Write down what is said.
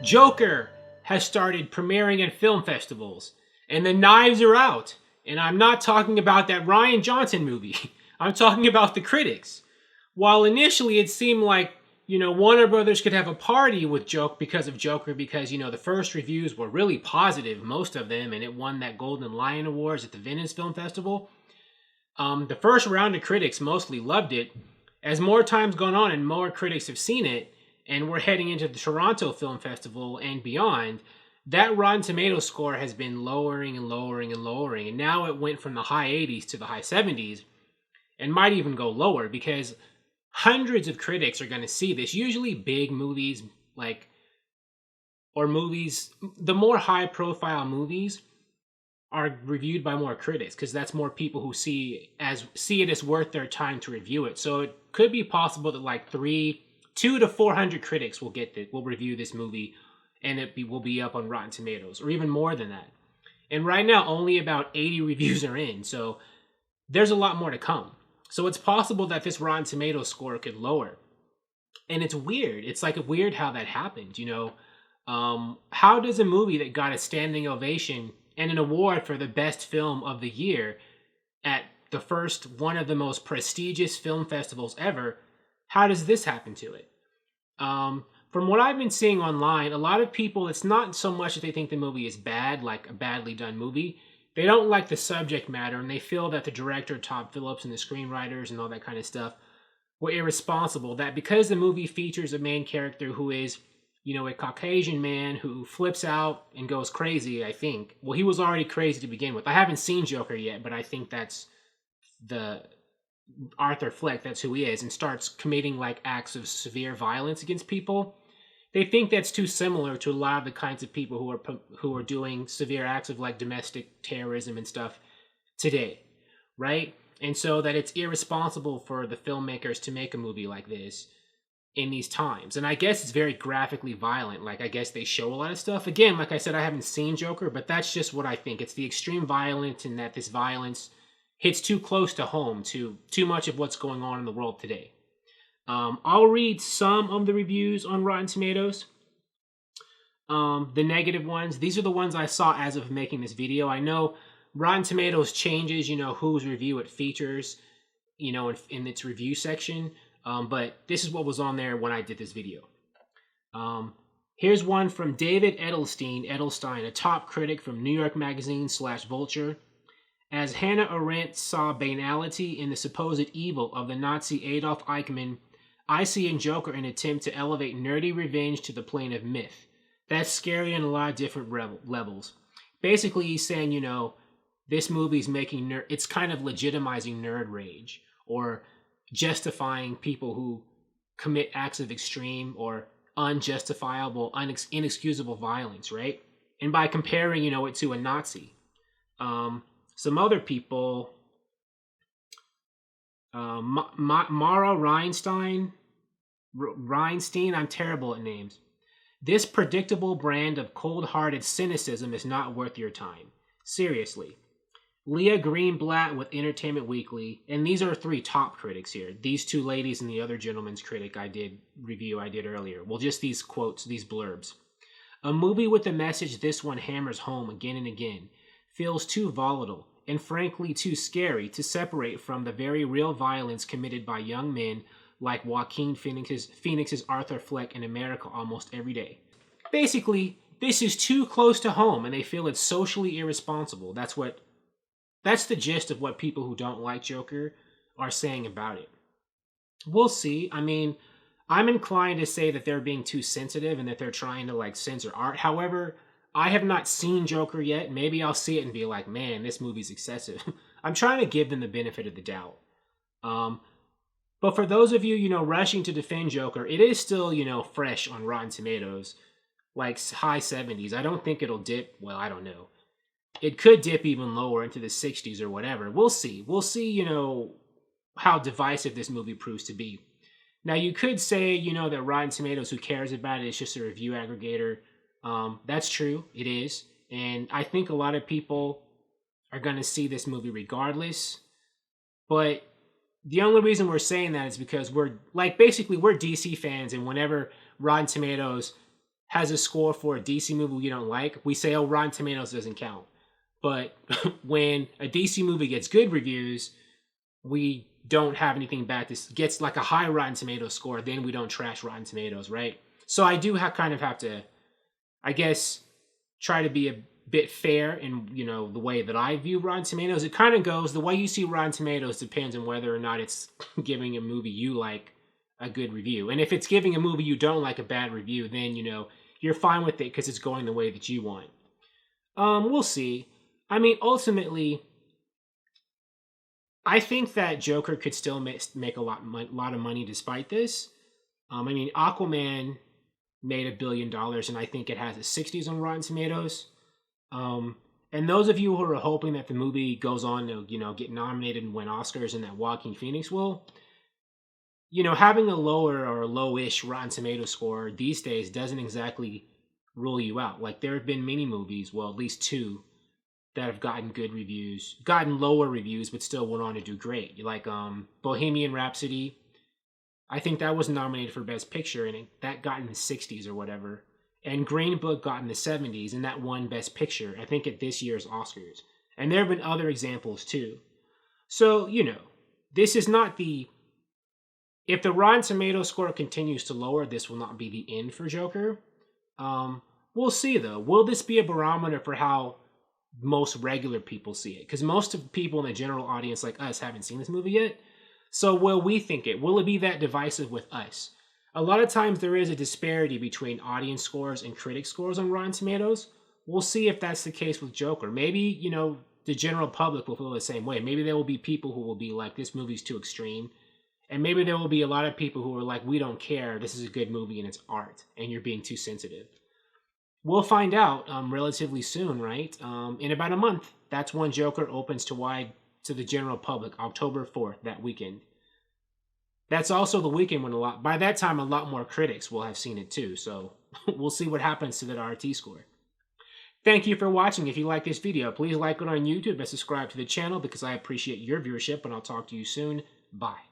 Joker has started premiering at film festivals, and the knives are out. And I'm not talking about that Ryan Johnson movie. I'm talking about the critics. While initially it seemed like, Warner Brothers could have a party with because of Joker, because, the first reviews were really positive, most of them, and it won that Golden Lion Awards at the Venice Film Festival. The first round of critics mostly loved it. As more time's gone on and more critics have seen it, and we're heading into the Toronto Film Festival and beyond, that Rotten Tomatoes score has been lowering and lowering and lowering. And now it went from the high 80s to the high 70s and might even go lower because hundreds of critics are going to see this. Usually big movies, the more high profile movies are reviewed by more critics because that's more people who see it as worth their time to review it. So it could be possible that 200 to 400 critics will review this movie, and will be up on Rotten Tomatoes, or even more than that. And right now, only about 80 reviews are in, so there's a lot more to come. So it's possible that this Rotten Tomatoes score could lower. And it's weird. It's weird how that happened, How does a movie that got a standing ovation and an award for the best film of the year at the first one of the most prestigious film festivals ever, how does this happen to it? From what I've been seeing online, a lot of people, it's not so much that they think the movie is bad, like a badly done movie. They don't like the subject matter, and they feel that the director, Todd Phillips, and the screenwriters and all that kind of stuff were irresponsible. That because the movie features a main character who is, a Caucasian man who flips out and goes crazy, I think. Well, he was already crazy to begin with. I haven't seen Joker yet, but I think that's the Arthur Fleck, that's who he is, and starts committing acts of severe violence against people. They think that's too similar to a lot of the kinds of people who are doing severe acts of domestic terrorism and stuff today, right? And so that it's irresponsible for the filmmakers to make a movie like this in these times. And I guess it's very graphically violent. I guess they show a lot of stuff. Again, like I said, I haven't seen Joker, but that's just what I think. It's the extreme violence, and that this violence hits too close to home, to too much of what's going on in the world today. I'll read some of the reviews on Rotten Tomatoes. The negative ones. These are the ones I saw as of making this video. I know Rotten Tomatoes changes, whose review it features, in its review section. But this is what was on there when I did this video. Here's one from David Edelstein, a top critic from New York Magazine / Vulture. As Hannah Arendt saw banality in the supposed evil of the Nazi Adolf Eichmann, I see in Joker an attempt to elevate nerdy revenge to the plane of myth. That's scary on a lot of different levels. Basically, he's saying, this movie's making it's kind of legitimizing nerd rage, or justifying people who commit acts of extreme or unjustifiable, inexcusable violence, right? And by comparing, it to a Nazi. Some other people, Mara Reinstein, I'm terrible at names. This predictable brand of cold-hearted cynicism is not worth your time. Seriously. Leah Greenblatt with Entertainment Weekly, and these are 3 top critics here. These 2 ladies and the other gentleman's critic I did earlier. Well, just these quotes, these blurbs. A movie with a message this one hammers home again and again. Feels too volatile, and frankly too scary to separate from the very real violence committed by young men like Joaquin Phoenix's Arthur Fleck in America almost every day. Basically, this is too close to home, and they feel it's socially irresponsible. That's the gist of what people who don't like Joker are saying about it. We'll see. I mean, I'm inclined to say that they're being too sensitive and that they're trying to censor art. However, I have not seen Joker yet. Maybe I'll see it and be like, man, this movie's excessive. I'm trying to give them the benefit of the doubt. But for those of you, rushing to defend Joker, it is still, fresh on Rotten Tomatoes, high 70s. I don't think it'll dip. Well, I don't know. It could dip even lower into the 60s or whatever. We'll see. We'll see, how divisive this movie proves to be. Now, you could say, that Rotten Tomatoes, who cares about it, is just a review aggregator. That's true. It is. And I think a lot of people are going to see this movie regardless. But the only reason we're saying that is because we're DC fans, and whenever Rotten Tomatoes has a score for a DC movie we don't like, we say, oh, Rotten Tomatoes doesn't count. But when a DC movie gets good reviews, we don't have anything bad. This gets like a high Rotten Tomatoes score, then we don't trash Rotten Tomatoes, right? So I do kind of have to, I guess, try to be a bit fair in, you know, the way that I view Rotten Tomatoes. It kind of goes, the way you see Rotten Tomatoes depends on whether or not it's giving a movie you like a good review. And if it's giving a movie you don't like a bad review, then, you know, you're fine with it because it's going the way that you want. We'll see. I mean, ultimately, I think that Joker could still make a lot of money despite this. I mean, Aquaman made $1 billion, and I think it has a 60s on Rotten Tomatoes. And those of you who are hoping that the movie goes on to, you know, get nominated and win Oscars and that Joaquin Phoenix will, you know, having a lower or low-ish Rotten Tomatoes score these days doesn't exactly rule you out. Like, there have been many movies, well, at least 2, that have gotten good reviews, gotten lower reviews, but still went on to do great. Like Bohemian Rhapsody, I think that was nominated for Best Picture, and that got in the 60s or whatever. And Green Book got in the 70s, and that won Best Picture, I think, at this year's Oscars. And there have been other examples, too. So, you know, this is not the... If the Rotten Tomatoes score continues to lower, this will not be the end for Joker. We'll see, though. Will this be a barometer for how most regular people see it? Because most of the people in the general audience like us haven't seen this movie yet. So will we think it? Will it be that divisive with us? A lot of times there is a disparity between audience scores and critic scores on Rotten Tomatoes. We'll see if that's the case with Joker. Maybe, you know, the general public will feel the same way. Maybe there will be people who will be like, this movie's too extreme. And maybe there will be a lot of people who are like, we don't care, this is a good movie and it's art, and you're being too sensitive. We'll find out relatively soon, right? In about a month. That's when Joker opens to the general public, October 4th, that weekend. That's also the weekend when by that time, a lot more critics will have seen it too. So we'll see what happens to that RT score. Thank you for watching. If you like this video, please like it on YouTube and subscribe to the channel because I appreciate your viewership, and I'll talk to you soon. Bye.